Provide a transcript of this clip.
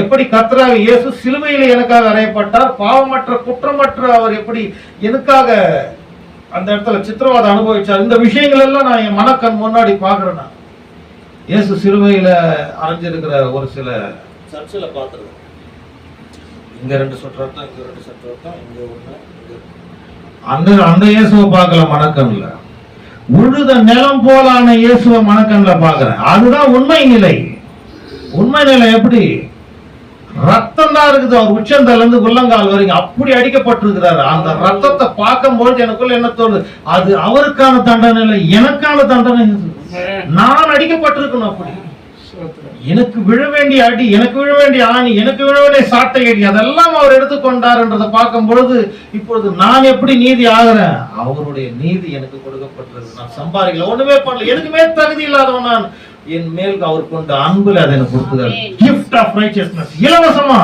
எப்படி கர்த்தராக இயேசு சிலுவையில் எனக்காக அறையப்பட்டார், பாவமற்ற குற்றமற்ற அவர் எப்படி எனக்காக அந்த இடத்துல சித்திரவாதம் அனுபவிச்சார். இந்த விஷயங்கள் எல்லாம் நான் என் மனக்கண் முன்னாடி பாக்குறேன். நான் இயேசு சிலுவையில அரைஞ்சிருக்கிற ஒரு சில சர்ச்சில் பார்த்துருக்கேன். இங்க 2 சொட்டு ரத்தம், இங்க 2 சொட்டு ரத்தம், இங்க ஒண்ணு, அந்த அந்த இயேசுவை பார்க்கல மனக்கண்ல. உழுத நிலம் போலான இயேசுவை மனக்கண்ல பாக்குறேன். அதுதான் உண்மை நிலை. உண்மை நிலை எப்படி? ரத்தம் தான் இருக்குது. அவர் உச்சந்தல இருந்து உள்ளங்கால் வரைக்கும் அப்படி அடிக்கப்பட்டிருக்கிறாரு. அந்த ரத்தத்தை பார்க்கும்போது எனக்குள்ள என்ன தோணுது, அது அவருக்கான தண்டனை இல்லை, எனக்கான தண்டனை. நான் அடிக்கப்பட்டிருக்கணும். அப்படி எனக்கு விழ வேண்டிய அடி, எனக்கு விழ வேண்டிய ஆணி, எனக்கு விழ வேண்டிய சாட்டை அடி, அதெல்லாம் அவர் எடுத்துக்கொண்டார் என்றதை பார்க்கும் பொழுது இப்பொழுது நான் எப்படி நீதி ஆகிறேன்? அவருடைய நீதி எனக்கு கொடுக்கப்பட்டிருக்கு. நான் சம்பாதிக்கல, ஒண்ணுமே பண்ணல, எனக்குமே தகுதி இல்லாதவன் நான். என் மேல் அவர் கொண்ட அன்புல அதை எனக்கு கொடுத்துறாரு. கிஃப்ட் ஆஃப் ரைச்சியஸ்னஸ், இலவசமா.